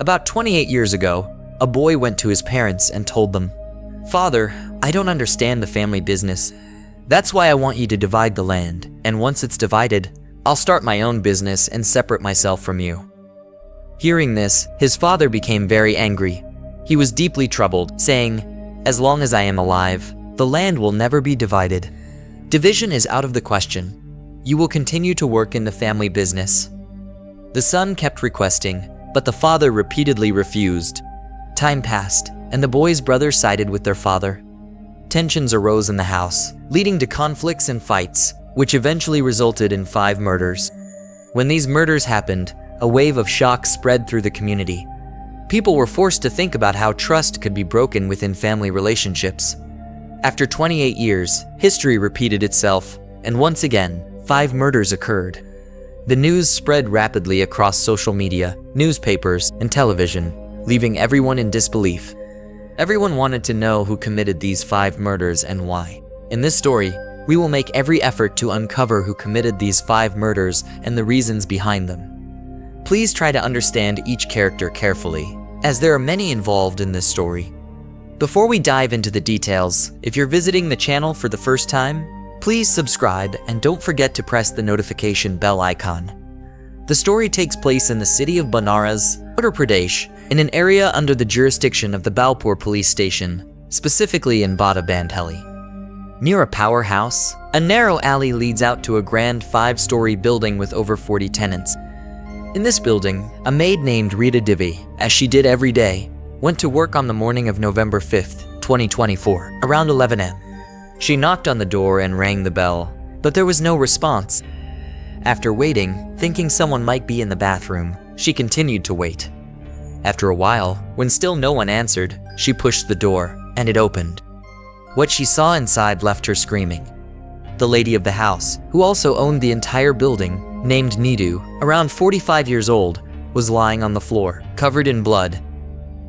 About 28 years ago, a boy went to his parents and told them, "Father, I don't understand the family business. That's why I want you to divide the land, and once it's divided, I'll start my own business and separate myself from you." Hearing this, his father became very angry. He was deeply troubled, saying, "As long as I am alive, the land will never be divided. Division is out of the question. You will continue to work in the family business." The son kept requesting, but the father repeatedly refused. Time passed, and the boy's brothers sided with their father. Tensions arose in the house, leading to conflicts and fights, which eventually resulted in 5 murders. When these murders happened, a wave of shock spread through the community. People were forced to think about how trust could be broken within family relationships. After 28 years, history repeated itself, and once again, 5 murders occurred. The news spread rapidly across social media, newspapers, and television, leaving everyone in disbelief. Everyone wanted to know who committed these 5 murders and why. In this story, we will make every effort to uncover who committed these 5 murders and the reasons behind them. Please try to understand each character carefully, as there are many involved in this story. Before we dive into the details, if you're visiting the channel for the first time, please subscribe and don't forget to press the notification bell icon. The story takes place in the city of Banaras, Uttar Pradesh, in an area under the jurisdiction of the Balpur police station, specifically in Bada Bandheli. Near a powerhouse, a narrow alley leads out to a grand 5-story building with over 40 tenants. In this building, a maid named Rita Devi, as she did every day, went to work on the morning of November 5th, 2024, around 11 a.m. She knocked on the door and rang the bell, but there was no response. After waiting, thinking someone might be in the bathroom, she continued to wait. After a while, when still no one answered, she pushed the door, and it opened. What she saw inside left her screaming. The lady of the house, who also owned the entire building, named Nidu, around 45 years old, was lying on the floor, covered in blood.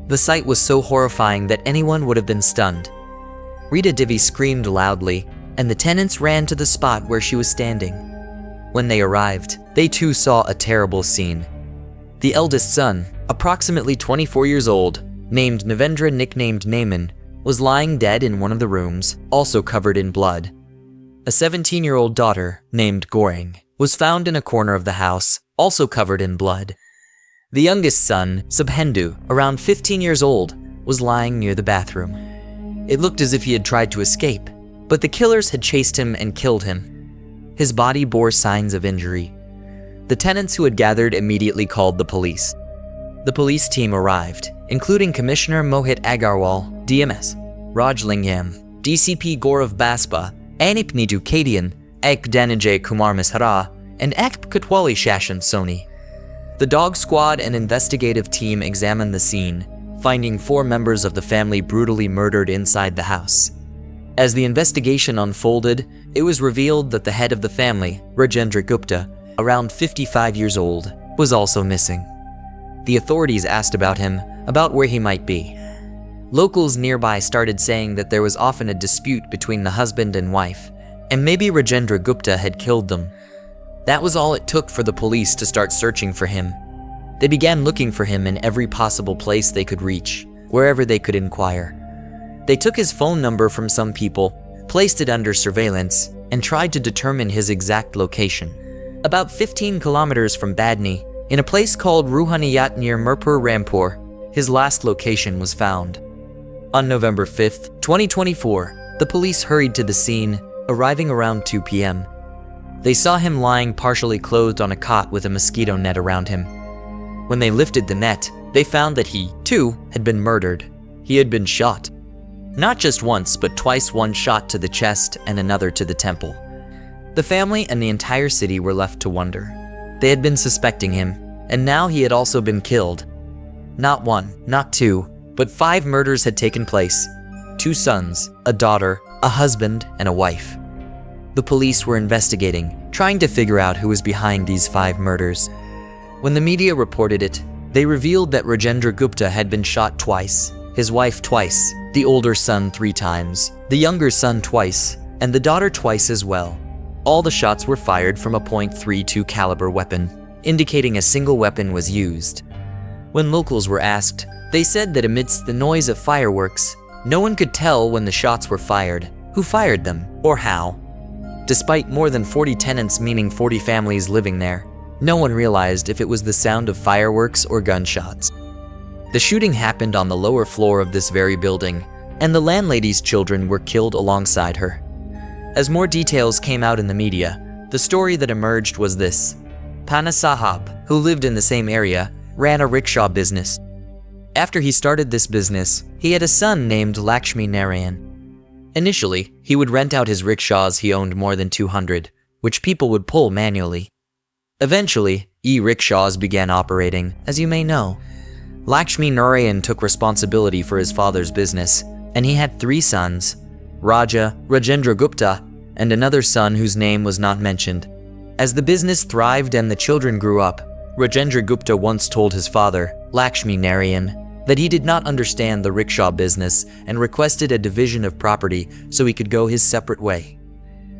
The sight was so horrifying that anyone would have been stunned. Rita Devi screamed loudly, and the tenants ran to the spot where she was standing. When they arrived, they too saw a terrible scene. The eldest son, approximately 24 years old, named Navendra nicknamed Naaman, was lying dead in one of the rooms, also covered in blood. A 17-year-old daughter, named Goreng, was found in a corner of the house, also covered in blood. The youngest son, Subhendu, around 15 years old, was lying near the bathroom. It looked as if he had tried to escape, but the killers had chased him and killed him. His body bore signs of injury. The tenants who had gathered immediately called the police. The police team arrived, including Commissioner Mohit Agarwal, DMS, Raj Lingham, DCP Gaurav Baspa, Anip Nidu Kadian, Ek Dhananjay Kumar Mishra, and Ek Katwali Shashan Soni. The dog squad and investigative team examined the scene, finding 4 members of the family brutally murdered inside the house. As the investigation unfolded, it was revealed that the head of the family, Rajendra Gupta, around 55 years old, was also missing. The authorities asked about him, about where he might be. Locals nearby started saying that there was often a dispute between the husband and wife, and maybe Rajendra Gupta had killed them. That was all it took for the police to start searching for him. They began looking for him in every possible place they could reach, wherever they could inquire. They took his phone number from some people, placed it under surveillance, and tried to determine his exact location. About 15 kilometers from Badni, in a place called Ruhaniyat near Mirpur Rampur, his last location was found. On November 5th, 2024, the police hurried to the scene, arriving around 2 p.m. They saw him lying partially clothed on a cot with a mosquito net around him. When they lifted the net, they found that he, too, had been murdered. He had been shot. Not just once, but twice, one shot to the chest and another to the temple. The family and the entire city were left to wonder. They had been suspecting him, and now he had also been killed. Not 1, not 2, but 5 murders had taken place. 2 sons, a daughter, a husband, and a wife. The police were investigating, trying to figure out who was behind these 5 murders. When the media reported it, they revealed that Rajendra Gupta had been shot twice, his wife twice, the older son 3 times, the younger son twice, and the daughter twice as well. All the shots were fired from a .32 caliber weapon, indicating a single weapon was used. When locals were asked, they said that amidst the noise of fireworks, no one could tell when the shots were fired, who fired them, or how. Despite more than 40 tenants, meaning 40 families living there, no one realized if it was the sound of fireworks or gunshots. The shooting happened on the lower floor of this very building, and the landlady's children were killed alongside her. As more details came out in the media, the story that emerged was this. Pana Sahab, who lived in the same area, ran a rickshaw business. After he started this business, he had a son named Lakshmi Narayan. Initially, he would rent out his rickshaws. He owned more than 200, which people would pull manually. Eventually, e-rickshaws began operating, as you may know. Lakshmi Narayan took responsibility for his father's business, and he had 3 sons, Rajendra Gupta, and another son whose name was not mentioned. As the business thrived and the children grew up, Rajendra Gupta once told his father, Lakshmi Narayan, that he did not understand the rickshaw business and requested a division of property so he could go his separate way.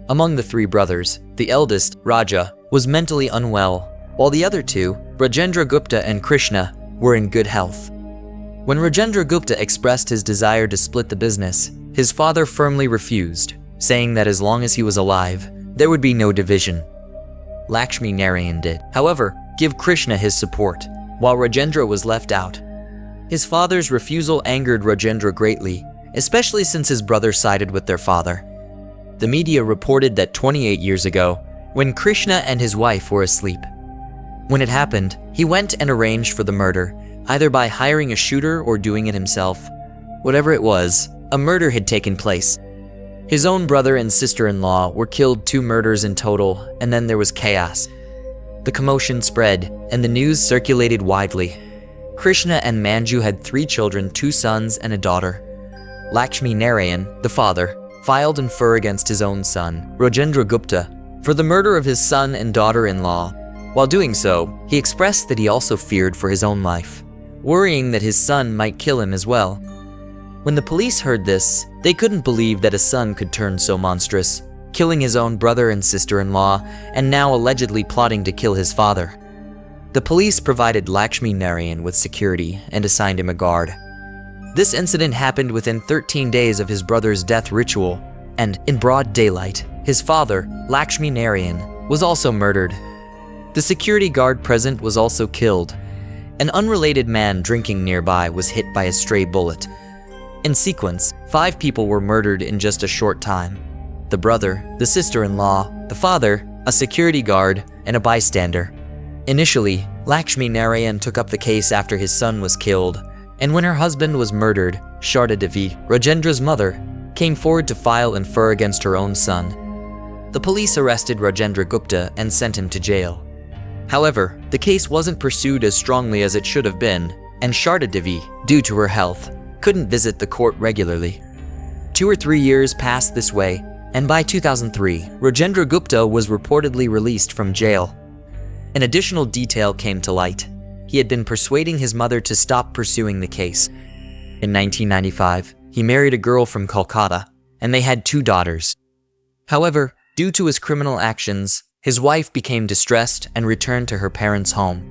Among the 3 brothers, the eldest, Raja, was mentally unwell, while the other 2, Rajendra Gupta and Krishna, were in good health. When Rajendra Gupta expressed his desire to split the business, his father firmly refused, saying that as long as he was alive, there would be no division. Lakshmi Narayan did, however, give Krishna his support, while Rajendra was left out. His father's refusal angered Rajendra greatly, especially since his brother sided with their father. The media reported that 28 years ago, when Krishna and his wife were asleep. When it happened, he went and arranged for the murder, either by hiring a shooter or doing it himself. Whatever it was, a murder had taken place. His own brother and sister-in-law were killed, 2 murders in total, and then there was chaos. The commotion spread, and the news circulated widely. Krishna and Manju had 3 children, 2 sons and a daughter. Lakshmi Narayan, the father, filed an FIR against his own son, Rajendra Gupta, for the murder of his son and daughter-in-law. While doing so, he expressed that he also feared for his own life, worrying that his son might kill him as well. When the police heard this, they couldn't believe that a son could turn so monstrous, killing his own brother and sister-in-law, and now allegedly plotting to kill his father. The police provided Lakshmi Narayan with security and assigned him a guard. This incident happened within 13 days of his brother's death ritual, and in broad daylight, his father, Lakshmi Narayan, was also murdered. The security guard present was also killed. An unrelated man drinking nearby was hit by a stray bullet. In sequence, 5 people were murdered in just a short time. The brother, the sister-in-law, the father, a security guard, and a bystander. Initially, Lakshmi Narayan took up the case after his son was killed, and when her husband was murdered, Sharda Devi, Rajendra's mother, came forward to file an FIR against her own son. The police arrested Rajendra Gupta and sent him to jail. However, the case wasn't pursued as strongly as it should have been, and Sharda Devi, due to her health, couldn't visit the court regularly. 2 or 3 years passed this way, and by 2003, Rajendra Gupta was reportedly released from jail. An additional detail came to light. He had been persuading his mother to stop pursuing the case. In 1995, he married a girl from Kolkata, and they had 2 daughters. However, due to his criminal actions, his wife became distressed and returned to her parents' home.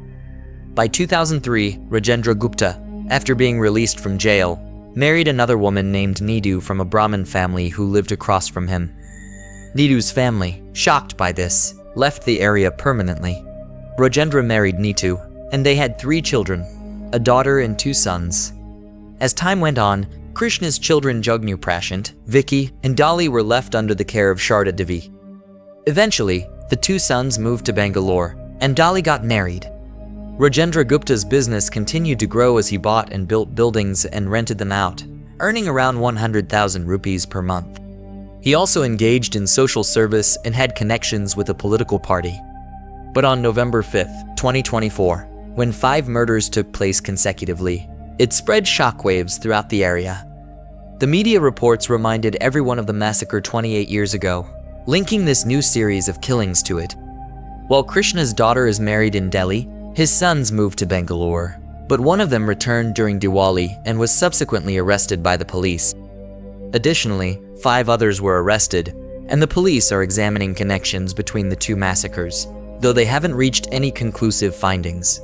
By 2003, Rajendra Gupta, after being released from jail, married another woman named Nidu from a Brahmin family who lived across from him. Nidu's family, shocked by this, left the area permanently. Rajendra married Neetu, and they had 3 children, a daughter and 2 sons. As time went on, Krishna's children Jugnu Prashant, Vicky, and Dolly were left under the care of Sharda Devi. Eventually, the 2 sons moved to Bangalore, and Dolly got married. Rajendra Gupta's business continued to grow as he bought and built buildings and rented them out, earning around 100,000 rupees per month. He also engaged in social service and had connections with a political party. But on November 5, 2024, when 5 murders took place consecutively, it spread shockwaves throughout the area. The media reports reminded everyone of the massacre 28 years ago, linking this new series of killings to it. While Krishna's daughter is married in Delhi, his sons moved to Bangalore, but one of them returned during Diwali and was subsequently arrested by the police. Additionally, 5 others were arrested, and the police are examining connections between the 2 massacres, though they haven't reached any conclusive findings.